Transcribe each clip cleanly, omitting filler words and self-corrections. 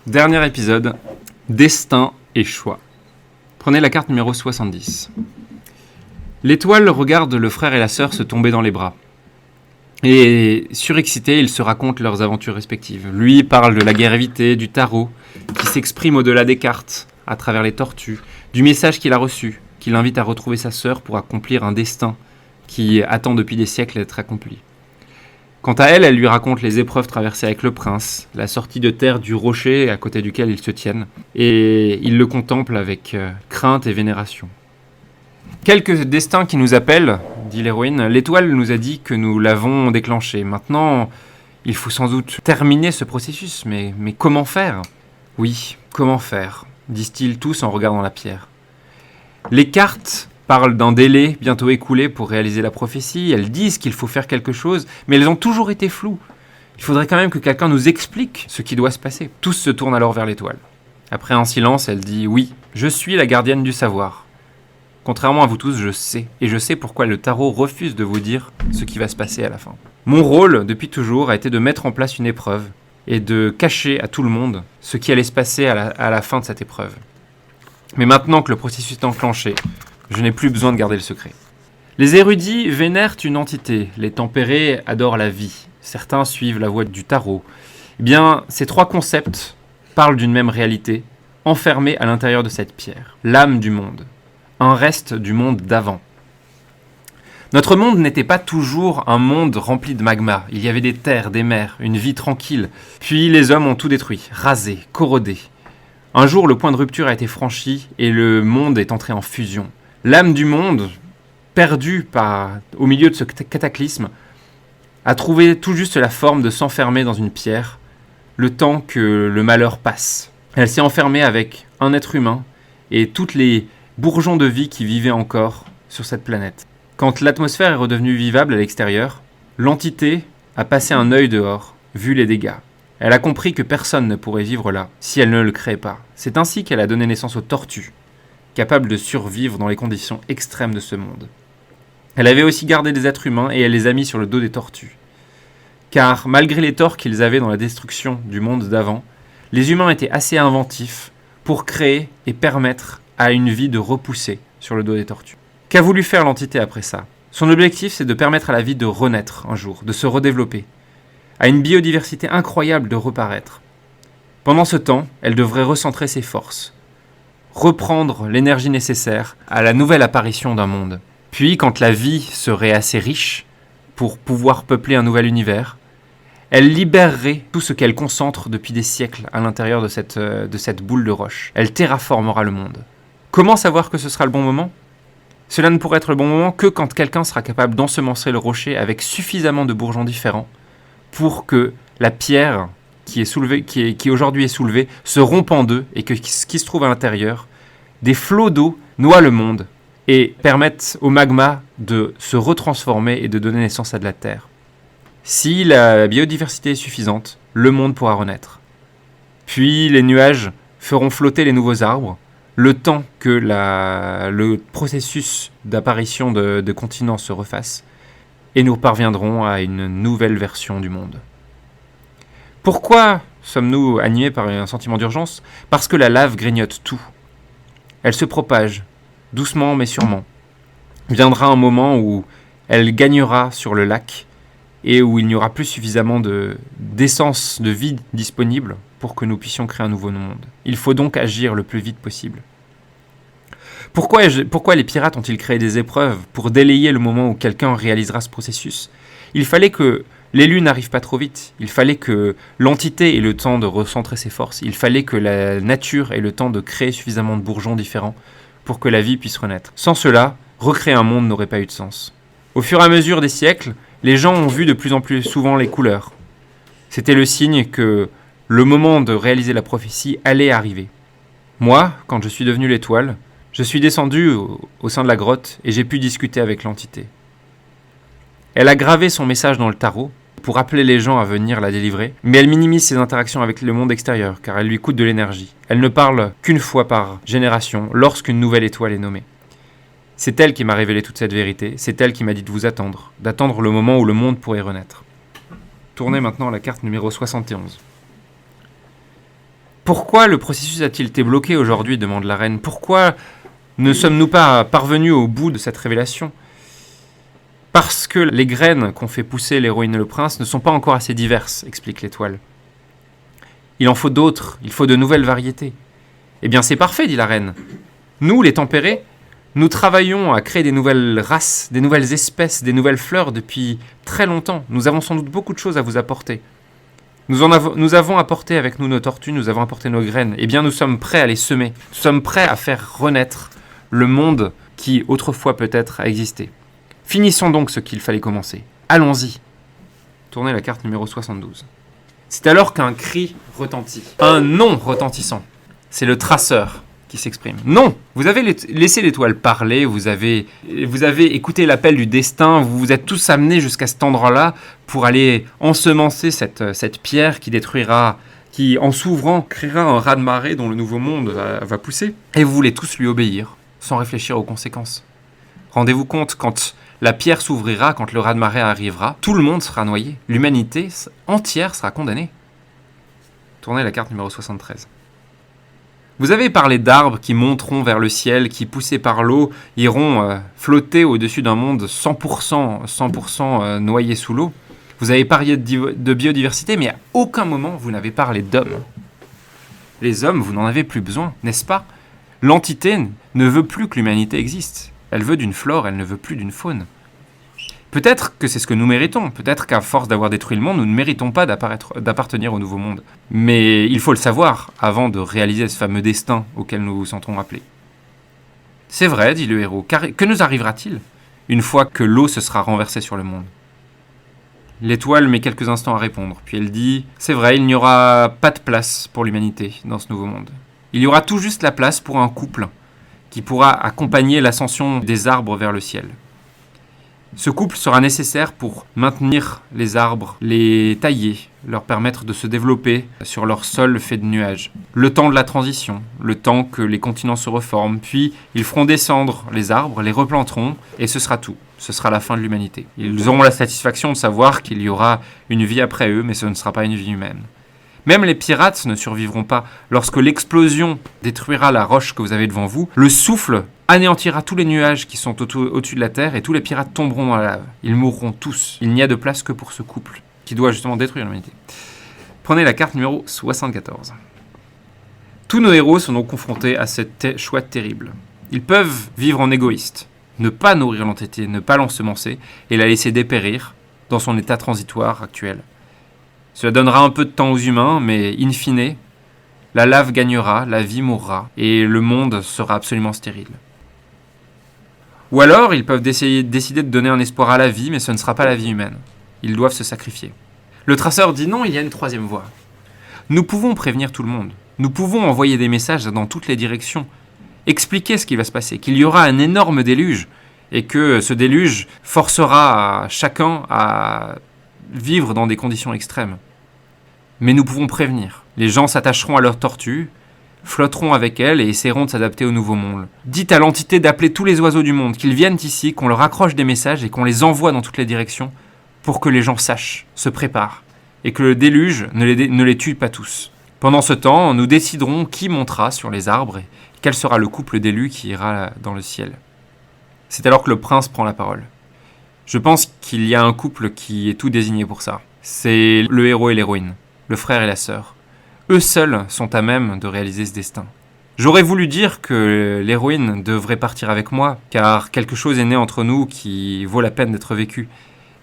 Dernier épisode, destin et choix. Prenez la carte numéro 70. L'étoile regarde le frère et la sœur se tomber dans les bras. Et surexcités, ils se racontent leurs aventures respectives. Lui parle de la guerre évitée, du tarot, qui s'exprime au-delà des cartes, à travers les tortues, du message qu'il a reçu, qui l'invite à retrouver sa sœur pour accomplir un destin qui attend depuis des siècles d'être accompli. Quant à elle, elle lui raconte les épreuves traversées avec le prince, la sortie de terre du rocher à côté duquel ils se tiennent, et il le contemple avec crainte et vénération. Quelques destins qui nous appellent, dit l'héroïne. L'étoile nous a dit que nous l'avons déclenché. Maintenant, il faut sans doute terminer ce processus, mais comment faire ? Oui, comment faire ? Disent-ils tous en regardant la pierre. Les cartes parlent d'un délai bientôt écoulé pour réaliser la prophétie. Elles disent qu'il faut faire quelque chose, mais elles ont toujours été floues. Il faudrait quand même que quelqu'un nous explique ce qui doit se passer. Tous se tournent alors vers l'étoile. Après un silence, elle dit « Oui, je suis la gardienne du savoir. Contrairement à vous tous, je sais. Et je sais pourquoi le tarot refuse de vous dire ce qui va se passer à la fin. Mon rôle, depuis toujours, a été de mettre en place une épreuve et de cacher à tout le monde ce qui allait se passer à la fin de cette épreuve. Mais maintenant que le processus est enclenché, je n'ai plus besoin de garder le secret. Les érudits vénèrent une entité, les tempérés adorent la vie, certains suivent la voie du tarot. Eh bien, ces trois concepts parlent d'une même réalité, enfermée à l'intérieur de cette pierre, l'âme du monde, un reste du monde d'avant. Notre monde n'était pas toujours un monde rempli de magma, il y avait des terres, des mers, une vie tranquille, puis les hommes ont tout détruit, rasé, corrodé. Un jour, le point de rupture a été franchi et le monde est entré en fusion. L'âme du monde, perdue au milieu de ce cataclysme, a trouvé tout juste la forme de s'enfermer dans une pierre, le temps que le malheur passe. Elle s'est enfermée avec un être humain et toutes les bourgeons de vie qui vivaient encore sur cette planète. Quand l'atmosphère est redevenue vivable à l'extérieur, l'entité a passé un œil dehors, vu les dégâts. Elle a compris que personne ne pourrait vivre là si elle ne le créait pas. C'est ainsi qu'elle a donné naissance aux tortues, capables de survivre dans les conditions extrêmes de ce monde. Elle avait aussi gardé des êtres humains et elle les a mis sur le dos des tortues. Car malgré les torts qu'ils avaient dans la destruction du monde d'avant, les humains étaient assez inventifs pour créer et permettre à une vie de repousser sur le dos des tortues. Qu'a voulu faire l'entité après ça ? Son objectif, c'est de permettre à la vie de renaître un jour, de se redévelopper, à une biodiversité incroyable de reparaître. Pendant ce temps, elle devrait recentrer ses forces, reprendre l'énergie nécessaire à la nouvelle apparition d'un monde. Puis, quand la vie serait assez riche pour pouvoir peupler un nouvel univers, elle libérerait tout ce qu'elle concentre depuis des siècles à l'intérieur de cette boule de roche. Elle terraformera le monde. Comment savoir que ce sera le bon moment ? Cela ne pourrait être le bon moment que quand quelqu'un sera capable d'ensemencer le rocher avec suffisamment de bourgeons différents pour que la pierre qui aujourd'hui est soulevée se rompe en deux et que ce qui se trouve à l'intérieur, des flots d'eau noient le monde et permettent au magma de se retransformer et de donner naissance à de la terre. Si la biodiversité est suffisante, le monde pourra renaître. Puis les nuages feront flotter les nouveaux arbres, le temps que le processus d'apparition de continents se refasse, et nous parviendrons à une nouvelle version du monde. Pourquoi sommes-nous animés par un sentiment d'urgence ? Parce que la lave grignote tout. Elle se propage, doucement mais sûrement. Viendra un moment où elle gagnera sur le lac et où il n'y aura plus suffisamment d'essence, de vie disponible pour que nous puissions créer un nouveau monde. Il faut donc agir le plus vite possible. Pourquoi les pirates ont-ils créé des épreuves pour délayer le moment où quelqu'un réalisera ce processus ? Il fallait que l'élu n'arrive pas trop vite. Il fallait que l'entité ait le temps de recentrer ses forces. Il fallait que la nature ait le temps de créer suffisamment de bourgeons différents pour que la vie puisse renaître. Sans cela, recréer un monde n'aurait pas eu de sens. Au fur et à mesure des siècles, les gens ont vu de plus en plus souvent les couleurs. C'était le signe que le moment de réaliser la prophétie allait arriver. Moi, quand je suis devenu l'étoile, je suis descendu au sein de la grotte et j'ai pu discuter avec l'entité. Elle a gravé son message dans le tarot pour appeler les gens à venir la délivrer, mais elle minimise ses interactions avec le monde extérieur car elle lui coûte de l'énergie. Elle ne parle qu'une fois par génération lorsqu'une nouvelle étoile est nommée. C'est elle qui m'a révélé toute cette vérité, c'est elle qui m'a dit de vous attendre, d'attendre le moment où le monde pourrait renaître. Tournez maintenant la carte numéro 71. Pourquoi le processus a-t-il été bloqué aujourd'hui, demande la reine. Pourquoi ne sommes-nous pas parvenus au bout de cette révélation ? Parce que les graines qu'ont fait pousser l'héroïne et le prince ne sont pas encore assez diverses, explique l'étoile. Il en faut d'autres, il faut de nouvelles variétés. Eh bien c'est parfait, dit la reine. Nous, les tempérés, nous travaillons à créer des nouvelles races, des nouvelles espèces, des nouvelles fleurs depuis très longtemps. Nous avons sans doute beaucoup de choses à vous apporter. Nous avons apporté avec nous nos tortues, nous avons apporté nos graines. Eh bien nous sommes prêts à les semer. Nous sommes prêts à faire renaître le monde qui autrefois peut-être a existé. Finissons donc ce qu'il fallait commencer. Allons-y. Tournez la carte numéro 72. C'est alors qu'un cri retentit. Un non retentissant. C'est le traceur qui s'exprime. Non, vous avez laissé l'étoile parler, vous avez écouté l'appel du destin, vous vous êtes tous amenés jusqu'à cet endroit-là pour aller ensemencer cette pierre qui en s'ouvrant créera un raz-de-marée dont le nouveau monde va pousser. Et vous voulez tous lui obéir, sans réfléchir aux conséquences. Rendez-vous compte, quand la pierre s'ouvrira, quand le raz-de-marée arrivera, tout le monde sera noyé. L'humanité entière sera condamnée. Tournez la carte numéro 73. Vous avez parlé d'arbres qui monteront vers le ciel, qui, poussés par l'eau, iront flotter au-dessus d'un monde 100% noyé sous l'eau. Vous avez parlé de biodiversité, mais à aucun moment vous n'avez parlé d'hommes. Les hommes, vous n'en avez plus besoin, n'est-ce pas ? L'entité ne veut plus que l'humanité existe. Elle veut d'une flore, elle ne veut plus d'une faune. Peut-être que c'est ce que nous méritons. Peut-être qu'à force d'avoir détruit le monde, nous ne méritons pas d'appartenir au nouveau monde. Mais il faut le savoir avant de réaliser ce fameux destin auquel nous vous sentons appelés. C'est vrai, dit le héros. Que nous arrivera-t-il une fois que l'eau se sera renversée sur le monde ? L'étoile met quelques instants à répondre. Puis elle dit « C'est vrai, il n'y aura pas de place pour l'humanité dans ce nouveau monde. Il y aura tout juste la place pour un couple qui pourra accompagner l'ascension des arbres vers le ciel. Ce couple sera nécessaire pour maintenir les arbres, les tailler, leur permettre de se développer sur leur sol fait de nuages. Le temps de la transition, le temps que les continents se reforment, puis ils feront descendre les arbres, les replanteront, et ce sera tout. Ce sera la fin de l'humanité. Ils auront la satisfaction de savoir qu'il y aura une vie après eux, mais ce ne sera pas une vie humaine. Même les pirates ne survivront pas. Lorsque l'explosion détruira la roche que vous avez devant vous, le souffle anéantira tous les nuages qui sont au-dessus de la terre et tous les pirates tomberont dans la lave. Ils mourront tous. Il n'y a de place que pour ce couple qui doit justement détruire l'humanité. Prenez la carte numéro 74. Tous nos héros sont donc confrontés à cette choix terrible. Ils peuvent vivre en égoïste, ne pas nourrir l'entité, ne pas l'ensemencer et la laisser dépérir dans son état transitoire actuel. Cela donnera un peu de temps aux humains, mais in fine, la lave gagnera, la vie mourra, et le monde sera absolument stérile. Ou alors, ils peuvent décider de donner un espoir à la vie, mais ce ne sera pas la vie humaine. Ils doivent se sacrifier. Le traceur dit non, il y a une troisième voie. Nous pouvons prévenir tout le monde. Nous pouvons envoyer des messages dans toutes les directions. Expliquer ce qui va se passer, qu'il y aura un énorme déluge, et que ce déluge forcera chacun à vivre dans des conditions extrêmes. Mais nous pouvons prévenir. Les gens s'attacheront à leurs tortues, flotteront avec elles et essaieront de s'adapter au nouveau monde. Dites à l'entité d'appeler tous les oiseaux du monde, qu'ils viennent ici, qu'on leur accroche des messages et qu'on les envoie dans toutes les directions pour que les gens sachent, se préparent, et que le déluge ne les tue pas tous. Pendant ce temps, nous déciderons qui montera sur les arbres et quel sera le couple d'élus qui ira dans le ciel. C'est alors que le prince prend la parole. Je pense qu'il y a un couple qui est tout désigné pour ça. C'est le héros et l'héroïne, le frère et la sœur. Eux seuls sont à même de réaliser ce destin. J'aurais voulu dire que l'héroïne devrait partir avec moi, car quelque chose est né entre nous qui vaut la peine d'être vécu.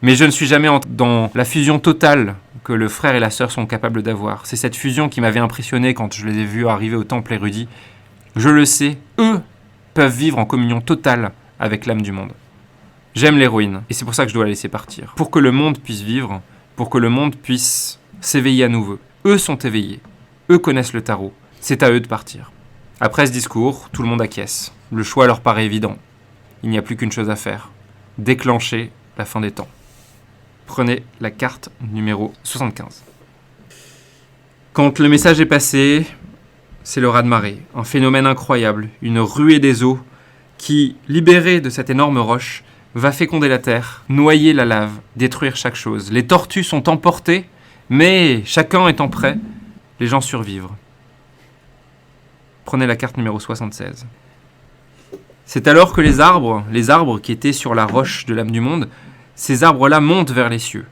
Mais je ne suis jamais dans la fusion totale que le frère et la sœur sont capables d'avoir. C'est cette fusion qui m'avait impressionné quand je les ai vus arriver au temple érudit. Je le sais, eux peuvent vivre en communion totale avec l'âme du monde. J'aime l'héroïne, et c'est pour ça que je dois la laisser partir. Pour que le monde puisse vivre, pour que le monde puisse s'éveiller à nouveau. Eux sont éveillés, eux connaissent le tarot, c'est à eux de partir. Après ce discours, tout le monde acquiesce. Le choix leur paraît évident. Il n'y a plus qu'une chose à faire. Déclencher la fin des temps. Prenez la carte numéro 75. Quand le message est passé, c'est le raz-de-marée, un phénomène incroyable, une ruée des eaux qui, libérée de cette énorme roche, va féconder la terre, noyer la lave, détruire chaque chose. Les tortues sont emportées, mais chacun étant prêt, les gens survivent. Prenez la carte numéro 76. C'est alors que les arbres qui étaient sur la roche de l'âme du monde, ces arbres-là montent vers les cieux,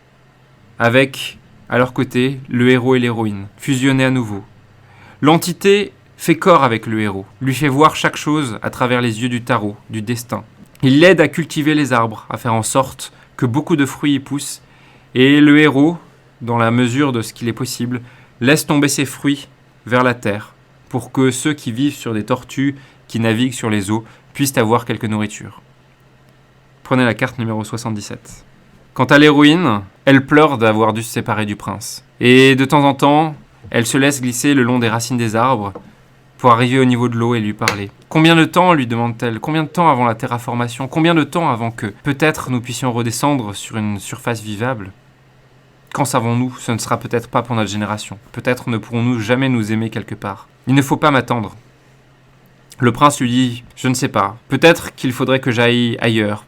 avec, à leur côté, le héros et l'héroïne, fusionnés à nouveau. L'entité fait corps avec le héros, lui fait voir chaque chose à travers les yeux du tarot, du destin. Il l'aide à cultiver les arbres, à faire en sorte que beaucoup de fruits y poussent, et le héros, dans la mesure de ce qu'il est possible, laisse tomber ses fruits vers la terre, pour que ceux qui vivent sur des tortues, qui naviguent sur les eaux, puissent avoir quelque nourriture. Prenez la carte numéro 77. Quant à l'héroïne, elle pleure d'avoir dû se séparer du prince. Et de temps en temps, elle se laisse glisser le long des racines des arbres pour arriver au niveau de l'eau et lui parler. Combien de temps, lui demande-t-elle, combien de temps avant la terraformation, combien de temps avant que, peut-être, nous puissions redescendre sur une surface vivable? Quand savons-nous? Ce ne sera peut-être pas pour notre génération. Peut-être ne pourrons-nous jamais nous aimer quelque part. Il ne faut pas m'attendre. Le prince lui dit « Je ne sais pas. Peut-être qu'il faudrait que j'aille ailleurs.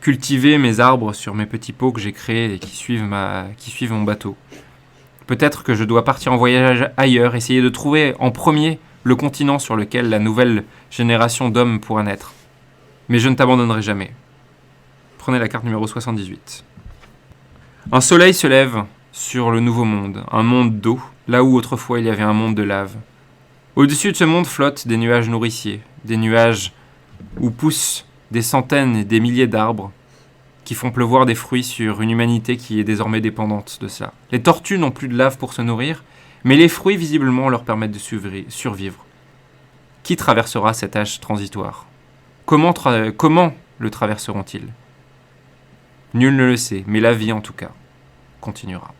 Cultiver mes arbres sur mes petits pots que j'ai créés et qui suivent mon bateau. Peut-être que je dois partir en voyage ailleurs, essayer de trouver en premier le continent sur lequel la nouvelle génération d'hommes pourra naître. Mais je ne t'abandonnerai jamais. » Prenez la carte numéro 78. Un soleil se lève sur le nouveau monde, un monde d'eau, là où autrefois il y avait un monde de lave. Au-dessus de ce monde flottent des nuages nourriciers, des nuages où poussent des centaines et des milliers d'arbres qui font pleuvoir des fruits sur une humanité qui est désormais dépendante de cela. Les tortues n'ont plus de lave pour se nourrir, mais les fruits visiblement leur permettent de survivre. Qui traversera cet âge transitoire? Comment le traverseront-ils? Nul ne le sait, mais la vie en tout cas continuera.